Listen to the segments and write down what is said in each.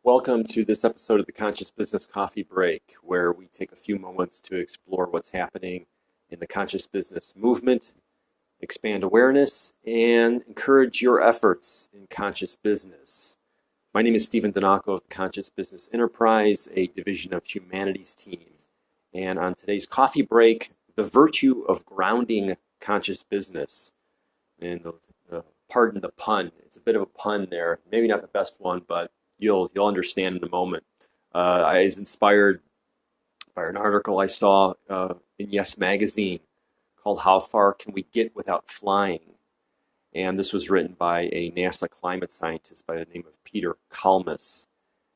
Welcome to this episode of the Conscious Business Coffee Break, where we take a few moments to explore what's happening in the conscious business movement, expand awareness, and encourage your efforts in conscious business. My name is Stephen Donaco of Conscious Business Enterprise, a division of Humanities team. And on today's coffee break, the virtue of grounding conscious business. And pardon the pun, it's a bit of a pun there, maybe not the best one, but you'll understand in a moment. I was inspired by an article I saw in Yes Magazine called "How Far Can We Get Without Flying?" And this was written by a NASA climate scientist by the name of Peter Kalmus.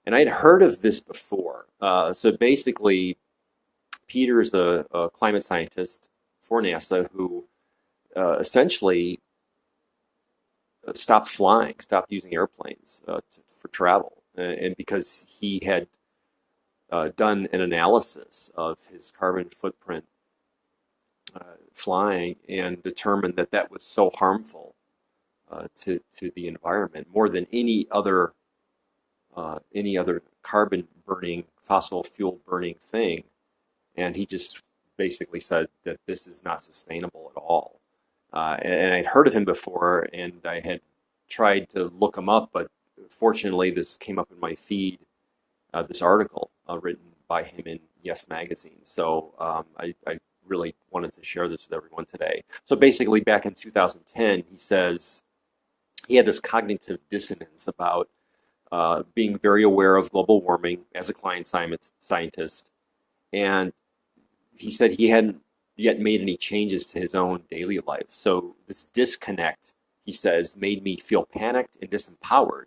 And I had heard of this before. So basically, Peter is a climate scientist for NASA who essentially stopped flying, stopped using airplanes for travel. And because he had done an analysis of his carbon footprint flying and determined that that was so harmful to the environment, more than any other carbon burning, fossil fuel burning thing. And he just basically said that this is not sustainable at all. And I'd heard of him before, and I had tried to look him up, but fortunately this came up in my feed, this article written by him in Yes Magazine. So I really wanted to share this with everyone today. So basically back in 2010, he says he had this cognitive dissonance about being very aware of global warming as a climate scientist. And he said he hadn't yet made any changes to his own daily life. So this disconnect, he says, made me feel panicked and disempowered.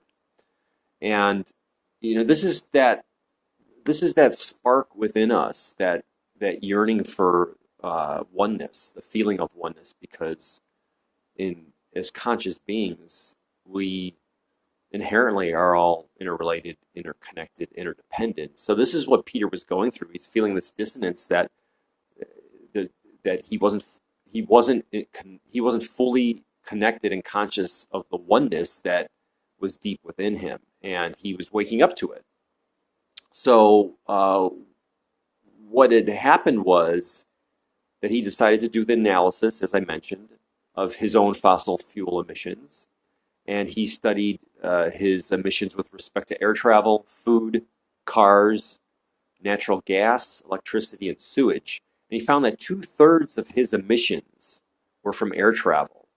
And this is that spark within us, that yearning for oneness, the feeling of oneness, because as conscious beings, we inherently are all interrelated, interconnected, interdependent. So this is what Peter was going through. He's feeling this dissonance that he wasn't fully connected and conscious of the oneness that was deep within him, and he was waking up to it. So what had happened was that he decided to do the analysis, as I mentioned, of his own fossil fuel emissions, and he studied his emissions with respect to air travel, food, cars, natural gas, electricity, and sewage. And he found that 2/3 of his emissions were from air travel.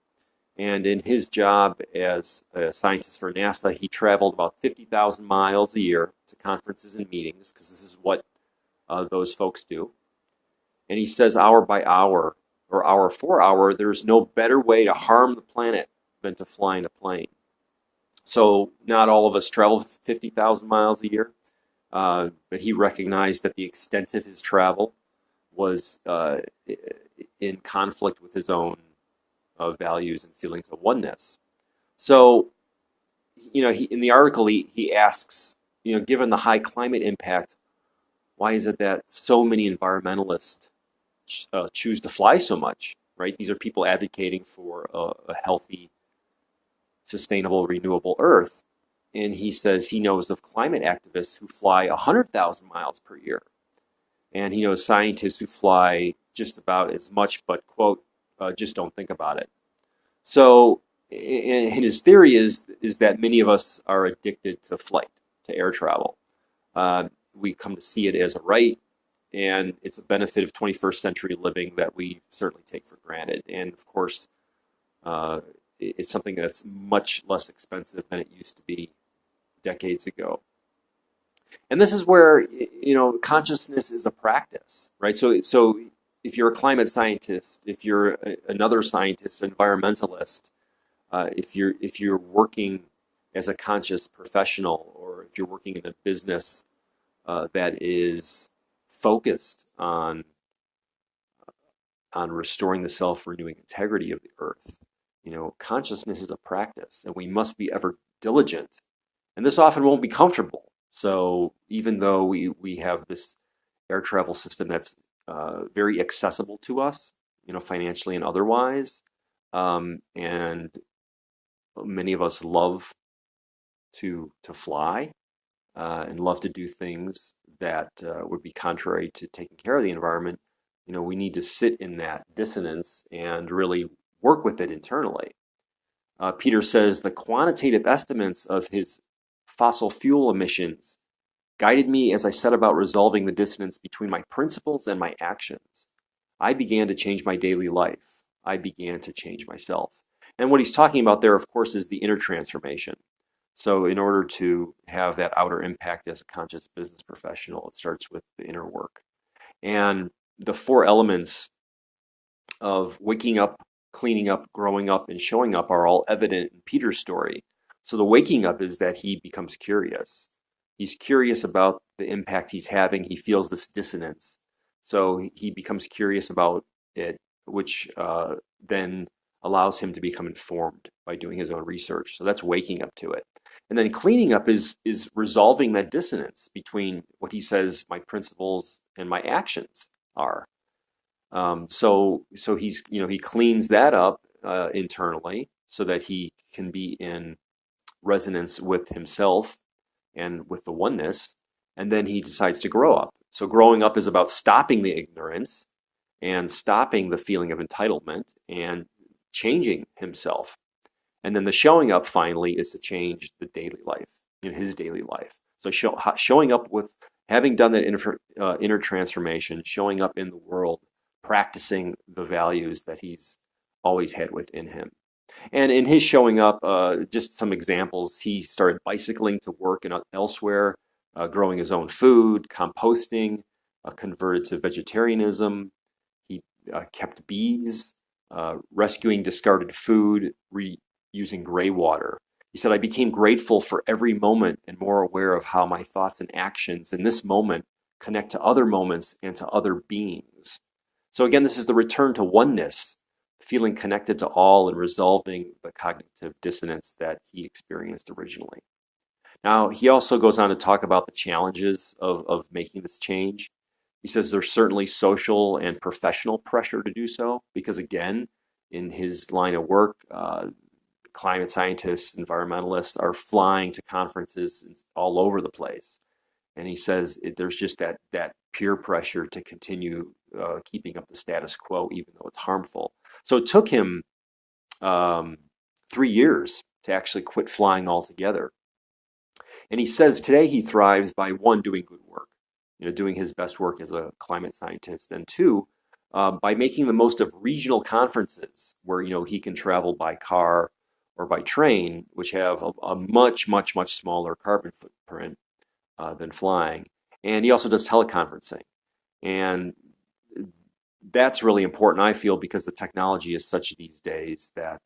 And in his job as a scientist for NASA, he traveled about 50,000 miles a year to conferences and meetings, because this is what those folks do. And he says hour by hour, or hour for hour, there's no better way to harm the planet than to fly in a plane. So not all of us travel 50,000 miles a year, but he recognized that the extent of his travel was in conflict with his own values and feelings of oneness. So, in the article, he asks, given the high climate impact, why is it that so many environmentalists choose to fly so much, right? These are people advocating for a healthy, sustainable, renewable Earth. And he says he knows of climate activists who fly 100,000 miles per year. And he knows scientists who fly just about as much, but, quote, just don't think about it. So, and his theory is that many of us are addicted to flight, to air travel. We come to see it as a right, and it's a benefit of 21st century living that we certainly take for granted. And of course, it's something that's much less expensive than it used to be decades ago. And this is where, consciousness is a practice, right? So if you're a climate scientist, if you're another scientist, environmentalist, if you're working as a conscious professional, or if you're working in a business that is focused on restoring the self-renewing integrity of the earth, consciousness is a practice, and we must be ever diligent. And this often won't be comfortable. So even though we have this air travel system that's very accessible to us, financially and otherwise, and many of us love to fly, and love to do things that would be contrary to taking care of the environment, we need to sit in that dissonance and really work with it internally. Peter says the quantitative estimates of his fossil fuel emissions guided me as I set about resolving the dissonance between my principles and my actions. I began to change my daily life. I began to change myself. And what he's talking about there, of course, is the inner transformation. So in order to have that outer impact as a conscious business professional, it starts with the inner work. And the four elements of waking up, cleaning up, growing up, and showing up are all evident in Peter's story. So the waking up is that he becomes curious. He's curious about the impact he's having. He feels this dissonance. So he becomes curious about it, which then allows him to become informed by doing his own research. So that's waking up to it. And then cleaning up is resolving that dissonance between what he says my principles and my actions are. So he's he cleans that up internally so that he can be in resonance with himself and with the oneness, and then he decides to grow up. So growing up is about stopping the ignorance and stopping the feeling of entitlement and changing himself. And then the showing up finally is to change the daily life, in his daily life. So showing up with having done that inner transformation, showing up in the world, practicing the values that he's always had within him. And in his showing up, just some examples, he started bicycling to work and elsewhere, growing his own food, composting, converted to vegetarianism. He kept bees, rescuing discarded food, reusing gray water. He said, I became grateful for every moment and more aware of how my thoughts and actions in this moment connect to other moments and to other beings. So again, this is the return to oneness, feeling connected to all and resolving the cognitive dissonance that he experienced originally. Now, he also goes on to talk about the challenges of making this change. He says there's certainly social and professional pressure to do so because, again, in his line of work, climate scientists, environmentalists are flying to conferences all over the place. And he says there's just that peer pressure to continue keeping up the status quo, even though it's harmful. So it took him 3 years to actually quit flying altogether. And he says today he thrives by one, doing good work, doing his best work as a climate scientist, and two, by making the most of regional conferences where he can travel by car or by train, which have a much, much, much smaller carbon footprint than flying. And he also does teleconferencing. And that's really important, I feel, because the technology is such these days that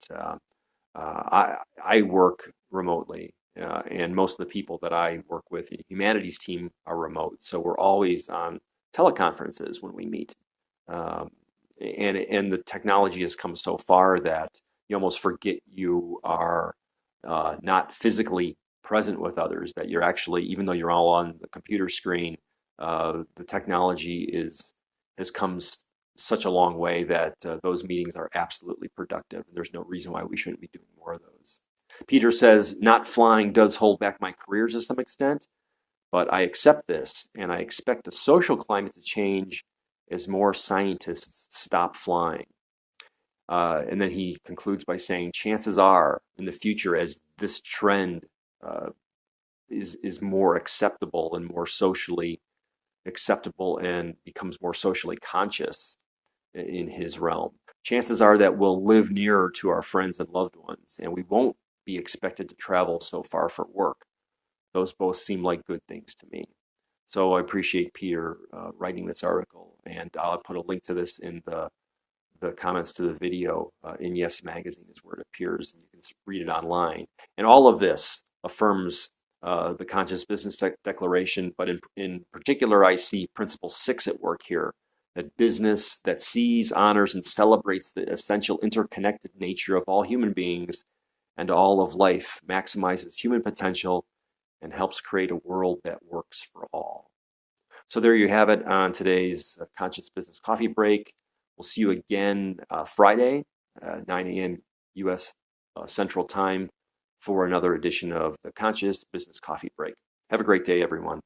I work remotely. And most of the people that I work with in the humanities team are remote. So we're always on teleconferences when we meet. And the technology has come so far that you almost forget you are not physically present with others, that you're actually, even though you're all on the computer screen, the technology has come such a long way that those meetings are absolutely productive. There's no reason why we shouldn't be doing more of those. Peter says, not flying does hold back my career to some extent, but I accept this, and I expect the social climate to change as more scientists stop flying. And then he concludes by saying, chances are in the future, as this trend is more acceptable and more socially acceptable and becomes more socially conscious in his realm, chances are that we'll live nearer to our friends and loved ones, and we won't be expected to travel so far for work. Those both seem like good things to me. So I appreciate Peter writing this article, and I'll put a link to this in the comments to the video in Yes Magazine is where it appears, and you can read it online. And all of this affirms the Conscious Business Declaration, but in particular, I see Principle 6 at work here, that business that sees, honors, and celebrates the essential interconnected nature of all human beings and all of life, maximizes human potential, and helps create a world that works for all. So there you have it on today's Conscious Business Coffee Break. We'll see you again Friday, 9 a.m. U.S. Central Time for another edition of the Conscious Business Coffee Break. Have a great day, everyone.